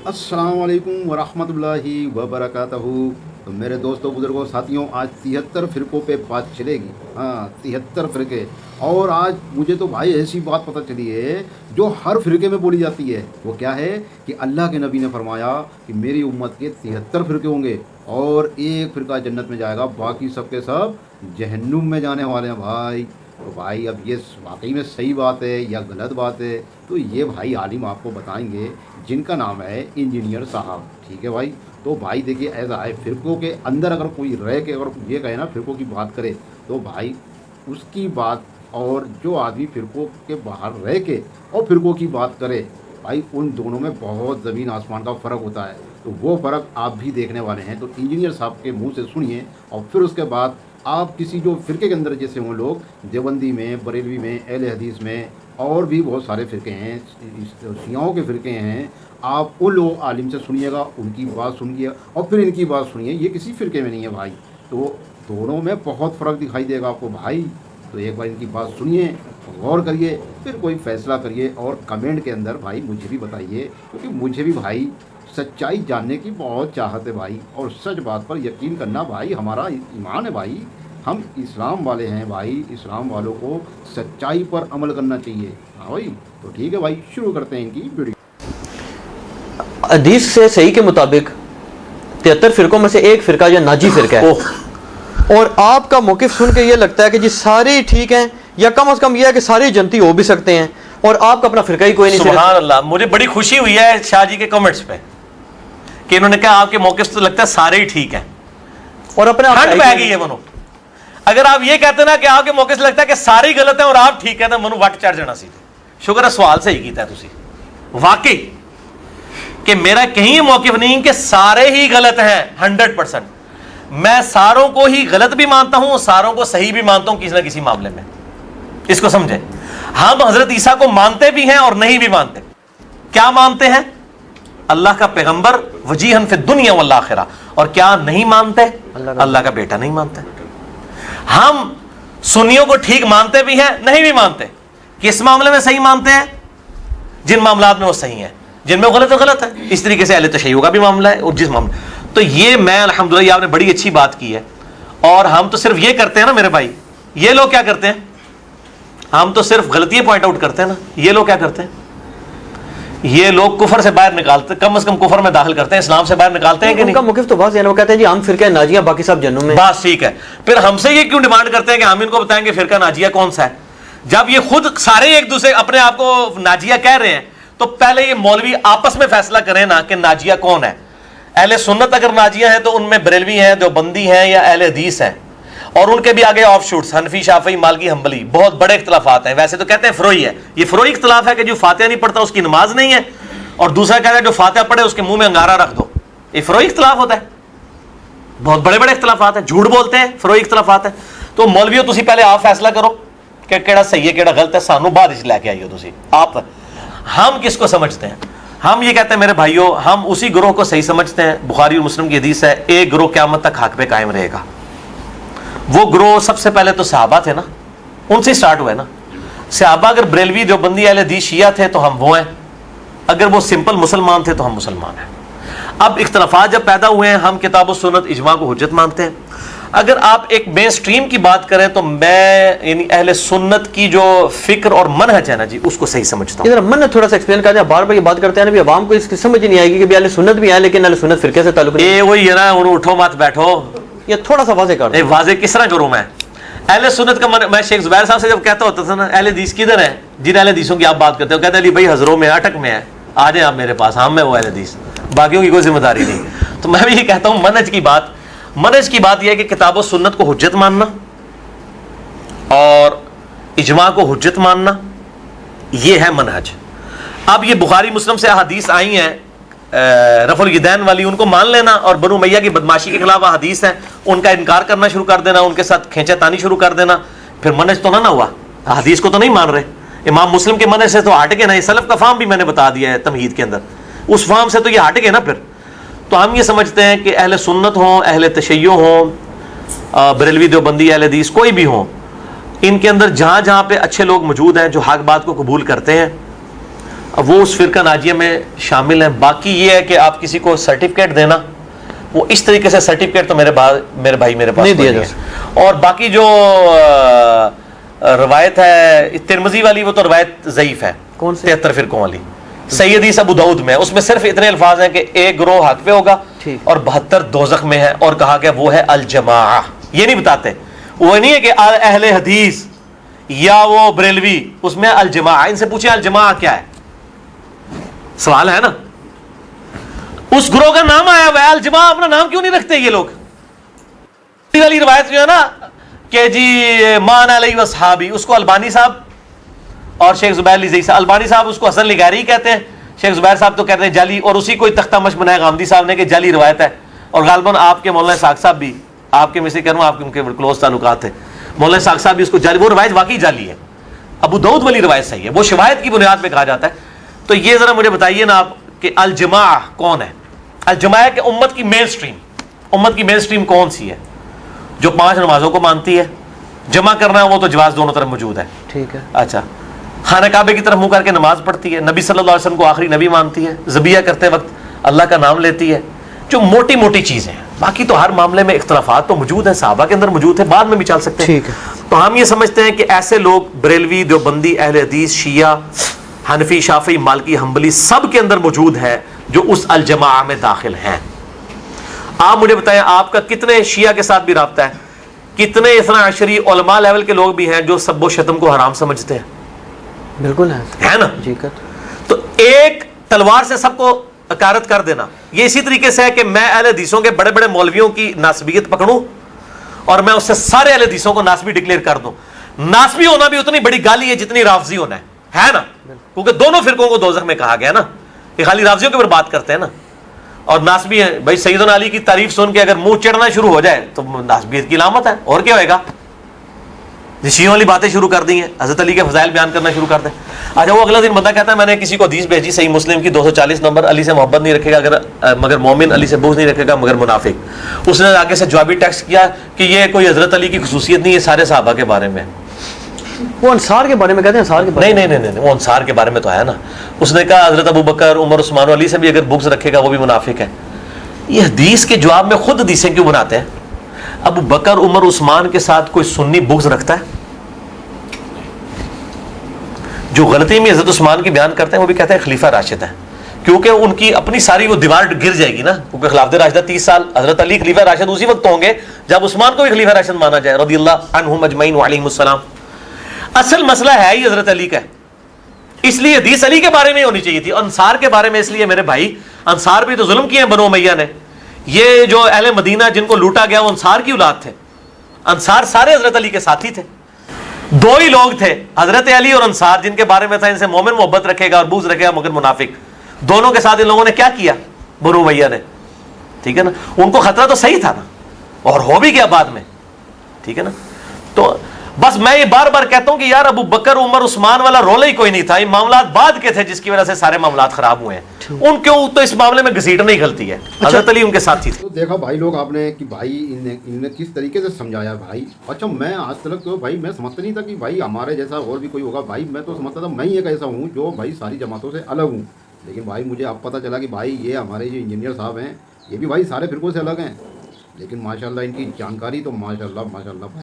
अस्सलाम वालेकुम वरहमतुल्लाहि वबरकातहू। तो मेरे दोस्तों, बुज़ुर्गों, साथियों, आज 73 फ़िरक़ों पे बात चलेगी। हाँ, 73 फ़िरक़े। और आज मुझे तो भाई ऐसी बात पता चली है जो हर फ़िरक़े में बोली जाती है। वो क्या है कि अल्लाह के नबी ने फरमाया कि मेरी उम्मत के 73 फ़िरक़े होंगे और एक फ़िरक़ा जन्नत में जाएगा, बाकी सब के सब जहन्नुम में जाने वाले हैं भाई। तो भाई अब ये वाकई में सही बात है या गलत बात है, तो ये भाई आलिम आपको बताएंगे, जिनका नाम है इंजीनियर साहब। ठीक है भाई। तो भाई देखिए, ऐसा है, फ़िरक़ों के अंदर अगर कोई रह के अगर ये कहे ना फ़िरक़ों की बात करे, तो भाई उसकी बात और जो आदमी फ़िरक़ों के बाहर रह के और फ़िरक़ों की बात करे, भाई उन दोनों में बहुत ज़मीन आसमान का फ़र्क होता है। तो वो फ़र्क आप भी देखने वाले हैं। तो इंजीनियर साहब के मुँह से सुनिए और फिर उसके बाद आप किसी जो फ़िरक़े के अंदर जैसे हों लोग, देवबंदी में, बरेलवी में, अहले हदीस में, और भी बहुत सारे फ़िरक़े हैं, शियाओं के फ़िरक़े हैं, आप उन लोग आलिम से सुनिएगा, उनकी बात सुनिए और फिर इनकी बात सुनिए। ये किसी फ़िरक़े में नहीं है भाई। तो दोनों में बहुत फ़र्क दिखाई देगा आपको भाई। तो एक बार इनकी बात सुनिए, गौर करिए, फिर कोई फ़ैसला करिए और कमेंट के अंदर भाई मुझे भी बताइए, क्योंकि मुझे भी भाई सच्चाई जानने की बहुत चाहत है भाई। और सच बात पर यकीन करना भाई हमारा ईमान है भाई। हम इस्लाम वाले हैं भाई, इस्लाम वालों को सच्चाई पर अमल करना चाहिए। हाँ भाई, तो ठीक है भाई, शुरू करते हैं इनकी वीडियो। हदीस से सही के मुताबिक 73 फ़िरक़ों में से एक फ़िरक़ा या नाजी फ़िरक़ा है। और आपका मौक़िफ़ सुन के ये लगता है कि जी सारे ठीक हैं, या कम से कम ये है कि सारे जनती हो भी सकते हैं, और आपका अपना फ़िरक़ा ही कोई नहीं। सुभान अल्लाह। मुझे बड़ी खुशी हुई है शाह जी के कमेंट्स पे कि इन्होंने कहा आपके मौक़िफ़ से लगता है सारे ही ठीक हैं, और अपने आप ठंड पै गई है मनु। अगर आप ये कहते ना कि आपके मौक़िफ़ से लगता है कि सारे ही गलत हैं और आप ठीक है, तो मनु वट चढ़ जाना सीधे। शुक्र है सवाल सही कीता है तुसी, वाकई कि मेरा कहीं मौक़िफ़ नहीं कि सारे ही गलत हैं 100%। मैं सारों को ही गलत भी मानता हूं, सारों को सही भी मानता हूं किसी ना किसी मामले में। इसको समझे, हम हजरत ईसा को मानते भी हैं और नहीं भी मानते। क्या मानते हैं? अल्लाह का पैगंबर वजीहन फिद दुनिया वल आखिरा। और क्या नहीं मानते? अल्लाह का बेटा नहीं मानते। हम सुन्नियों को ठीक मानते भी हैं, नहीं भी मानते। किस मामले में सही मानते हैं? जिन मामलात में वो सही है, जिनमें गलत है गलत है। इस तरीके से अहले तशय्युअ का भी मामला है। और जिस मामले, तो ये मैं अल्हम्दुलिल्लाह, ये आपने बड़ी अच्छी बात की है। और हम तो सिर्फ ये करते हैं ना मेरे भाई, ये लोग क्या करते हैं? हम तो सिर्फ गलतियां पॉइंट आउट करते हैं ना। ये लोग क्या करते हैं? ये लोग कुफर से बाहर निकालते, कम से कम कुफर में दाखिल करते हैं, इस्लाम से बाहर निकालते हैं कि नहीं? उनका मौक़िफ़ तो वाज़ेह है, वो कहते हैं जी हम फ़िरक़ा नाजिया, बाकी सब जन्नत में। बस ठीक है। फिर हमसे ये क्यों डिमांड करते हैं कि हम इनको बताएंगे फ़िरक़ा नाजिया कौन सा है, जब ये खुद सारे एक दूसरे अपने आप को नाजिया कह रहे हैं? तो पहले ये मौलवी आपस में फैसला करें ना कि नाजिया कौन है। अहले सुन्नत अगर नाजिया है तो उनमें बरेलवी हैं, देवबंदी हैं, या अहले हदीस हैं। और उनके भी आगे ऑफ शूट्स हनफी, शाफी, मालकी, हम्बली, बहुत बड़े इख्तलाफात हैं। वैसे तो कहते हैं फ़रोई है। ये फ़रोई इख्तलाफ है कि जो फातिहा नहीं पढ़ता उसकी नमाज नहीं है, और दूसरा कहता है जो फातिहा पढ़े उसके मुंह में अंगारा रख दो। ये फ़रोई इख्तलाफ होता है। बहुत बड़े बड़े इख्तलाफात हैं, झूठ बोलते हैं, फ़रोई इख्तलाफात है। तो मौलवियों तुसी पहले आप फैसला करो कि केड़ा सही है केड़ा गलत है, सानू बाद विच लैके आइयो तुसी आप। हम किसको समझते हैं? हम ये कहते हैं मेरे भाइयों, हम उसी ग्रोह को सही समझते हैं। बुखारी और मुस्लिम की हदीस है, एक ग्रोह क़यामत तक हक पे कायम रहेगा। वो ग्रोह सबसे पहले तो सहाबा थे ना, उनसे स्टार्ट हुआ है ना। सहाबा अगर बरेलवी, देवबंदी, अहले हदीस, शिया थे तो हम वो हैं। अगर वो सिंपल मुसलमान थे तो हम मुसलमान हैं। अब इख्तलाफात जब पैदा हुए हैं, हम किताब और सुन्नत, इजमा को हुज्जत मानते हैं। अगर आप एक मेन स्ट्रीम की बात करें तो मैं यानी अहले सुन्नत की जो फिक्र और मनहज है ना जी, उसको सही समझता हूँ। इधर मन थोड़ा सा एक्सप्लेन कर दें। बार बार ये बात करते हैं ना, आवाम को इसकी समझ ही नहीं आएगी कि अहले सुन्नत भी है लेकिन अहले सुन्नत फ़िरक़े से ताल्लुक नहीं। ये वही है ना, उठो मत बैठो, ये थोड़ा सा वाज़ेह कर दें। वाज़ेह किस तरह करूँ मैं? अहले सुन्नत का मैं शेख ज़ुबैर साहब से जब कहता होता था ना, अहले हदीस किधर है, जिन अहले हदीसों की आप बात करते हो, कहते हैं भाई हज़रों में, अटक में है, आ जाए आप मेरे पास, हम में वो अहले हदीस, बाकियों की कोई जिम्मेदारी नहीं। तो मैं भी ये कहता हूँ, मनहज की बात यह है कि किताब और सुन्नत को हुज्जत मानना और इजमा को हुज्जत मानना, ये है मनहज। अब ये बुखारी मुस्लिम से हदीस आई हैं रफुल यदैन वाली, उनको मान लेना, और बनु मैया की बदमाशी के खिलाफ हदीस है, उनका इनकार करना शुरू कर देना, उनके साथ खींचातानी शुरू कर देना, फिर मनहज तो ना हुआ। हदीस को तो नहीं मान रहे। इमाम मुस्लिम के मनहज से तो हट गए ना। ये सलफ का फार्म भी मैंने बता दिया है तमहीद के अंदर, उस फार्म से तो ये हट गए ना। फिर तो हम ये समझते हैं कि अहले सुन्नत हों, अहले तशय्युअ हों, बरेलवी, देवबंदी, अहले हदीस, कोई भी हों, इनके अंदर जहाँ जहाँ पे अच्छे लोग मौजूद हैं जो हक बात को कबूल करते हैं, اب وہ اس فرقہ ناجیہ میں شامل ہیں. باقی یہ ہے کہ آپ کسی کو سرٹیفکیٹ دینا، وہ اس طریقے سے سرٹیفکیٹ تو میرے بھائی میرے پاس نہیں دیا نہیں جا ہے. اور باقی جو روایت ہے ترمذی والی، وہ تو روایت ضعیف ہے. کون سی؟ 73 فرقوں والی صحیح حدیث ابو داؤد میں. اس میں صرف اتنے الفاظ ہیں کہ ایک گروہ حق پہ ہوگا اور 72 دوزخ میں ہے، اور کہا گیا وہ ہے الجماعہ. یہ نہیں بتاتے، وہ نہیں ہے کہ اہل حدیث یا وہ بریلوی، اس میں الجماعہ. ان سے پوچھیں الجماعہ کیا ہے، سوال ہے نا. اس گروہ کا نام آیا ہوا ہے الجماعہ، اپنا نام کیوں نہیں رکھتے یہ لوگ؟ والی روایت جو ہے نا کہ جی مان علیہ وصحابی، اس کو البانی صاحب اور شیخ زبیر علی زئی صاحب، البانی صاحب اس کو حسن لغاری کہتے ہیں، شیخ زبیر صاحب تو کہتے ہیں جعلی، اور اسی کو تختہ مشق بنایا غامدی صاحب نے کہ جعلی روایت ہے. اور غالباً آپ کے مولانا اسحاق صاحب بھی، آپ کے میں سے کہہ رہا ہوں، آپ کے ان کے کلوز تعلقات تھے، مولانا اسحاق صاحب بھی اس کو جعلی، وہ روایت واقعی جعلی ہے. ابو داؤد والی روایت صحیح ہے، وہ شواہد کی بنیاد پہ کہا جاتا ہے. تو یہ ذرا مجھے بتائیے نا آپ کہ الجماعہ کون ہے؟ الجماعہ کہ امت کی مین سٹریم، امت کی مین سٹریم کون سی ہے؟ جو 5 نمازوں کو مانتی ہے، جمع کرنا ہے وہ تو جواز دونوں طرف موجود ہے. ٹھیک ہے. اچھا، خانہ کعبے کی طرف منہ کر کے نماز پڑھتی ہے، نبی صلی اللہ علیہ وسلم کو آخری نبی مانتی ہے، ذبیحہ کرتے وقت اللہ کا نام لیتی ہے. جو موٹی موٹی چیزیں ہیں، باقی تو ہر معاملے میں اختلافات تو موجود ہیں، صحابہ کے اندر موجود ہے، بعد میں بھی چل سکتے ہیں. ٹھیک ہے. تو ہم یہ سمجھتے ہیں کہ ایسے لوگ بریلوی، دیوبندی، اہل حدیث، شیعہ، حنفی، شافعی، مالکی، حنبلی، سب کے اندر موجود ہے جو اس الجماعہ میں داخل ہیں. آپ مجھے بتائیں آپ کا کتنے شیعہ کے ساتھ بھی رابطہ ہے؟ کتنے اثنا عشری علماء لیول کے لوگ بھی ہیں جو سب و شتم کو حرام سمجھتے ہیں؟ بالکل ہے نا. جی. تو ایک تلوار سے سب کو اکارت کر دینا، یہ اسی طریقے سے ہے کہ میں اہل حدیثوں کے بڑے بڑے مولویوں کی ناسبیت پکڑوں اور میں اس سے سارے اہل حدیثوں کو ناسبی ڈکلیئر کر دوں. ناسبی ہونا بھی اتنی بڑی گالی ہے جتنی رافضی ہونا ہے نا. کیونکہ دونوں فرقوں کو دوزخ میں کہا گیا نا، کہ خالی رافضیوں کے اوپر بات کرتے ہیں نا، اور ناسبی ہیں. بھائی سیدنا علی کی تعریف سن کے اگر منہ چڑھنا شروع ہو جائے تو ناسبیت کی علامت ہے، اور کیا ہوئے گا؟ شیعوں والی باتیں شروع کر دی ہیں، حضرت علی کے فضائل بیان کرنا شروع کر دیں. اچھا، وہ اگلا دن بندہ کہتا ہے میں نے کسی کو حدیث بھیجی صحیح مسلم کی 240 نمبر، علی سے محبت نہیں رکھے گا مگر مومن، علی سے بغض نہیں رکھے گا مگر منافق. اس نے آگے سے جوابی ٹیکسٹ کیا کہ یہ کوئی حضرت علی کی خصوصیت نہیں، یہ سارے صحابہ کے بارے میں. وہ انصار کے بارے میں کہتے ہیں، انصار کے بارے میں نہیں، وہ انصار کے بارے میں تو ہے نا. اس نے کہا حضرت ابو بکر، عمر، عثمان، علی سے بھی اگر بغض رکھے گا وہ بھی منافق ہے. یہ حدیث کے جواب میں خود حدیثیں کیوں بناتے ہیں؟ ابو بکر، عمر، عثمان کے ساتھ کوئی سنی بغض رکھتا ہے؟ جو غلطی میں حضرت عثمان کی بیان کرتے ہیں وہ بھی کہتے ہیں خلیفہ راشد ہے، کیونکہ ان کی اپنی ساری وہ دیوار گر جائے گی نا، کیونکہ خلافت راشدہ 30 سال، حضرت علی خلیفہ راشد اسی وقت ہوں گے جب عثمان کو بھی خلیفہ راشد مانا جائے رضی اللہ عنہم اجمعین وعلیہم السلام. اصل مسئلہ ہے ہی حضرت علی کا، اس لیے حدیث علی کے بارے میں ہونی چاہیے تھی. انصار کے بارے میں اس لیے میرے بھائی، انصار بھی تو ظلم کیے ہیں بنو امیہ نے. یہ جو اہل مدینہ جن کو لوٹا گیا وہ انصار کی اولاد تھے. انصار سارے حضرت علی کے ساتھی تھے. 2 ہی لوگ تھے، حضرت علی اور انصار، جن کے بارے میں تھا ان سے مومن محبت رکھے گا اور بغض رکھے گا مگر منافق. دونوں کے ساتھ ان لوگوں نے کیا کیا؟ بنو امیہ نے. ٹھیک ہے نا. ان کو خطرہ تو صحیح تھا نا، اور ہو بھی گیا بعد میں. ٹھیک ہے نا. تو بس میں یہ بار بار کہتا ہوں کہ یار ابو بکر، عمر، عثمان والا رولہ ہی کوئی نہیں تھا، یہ معاملات بعد کے تھے جس کی وجہ سے سارے معاملات خراب ہوئے ہیں. ان کیوں تو اس معاملے میں گھسیٹنا ہی غلطی ہے. حضرت علی ان کے ساتھی تھے. تو دیکھا بھائی لوگ آپ نے کہ بھائی ان نے کس طریقے سے سمجھایا بھائی. اچھا، میں آج تک تو بھائی میں سمجھتا نہیں تھا کہ بھائی ہمارے جیسا اور بھی کوئی ہوگا. بھائی میں تو سمجھتا تھا میں ہی ایک ایسا ہوں جو بھائی ساری جماعتوں سے الگ ہوں. لیکن بھائی مجھے اب پتہ چلا کہ بھائی یہ ہمارے جو انجینئر صاحب ہیں یہ بھی بھائی سارے فرقوں سے الگ ہیں. لیکن ماشاء اللہ ان کی جانکاری تو ماشاء اللہ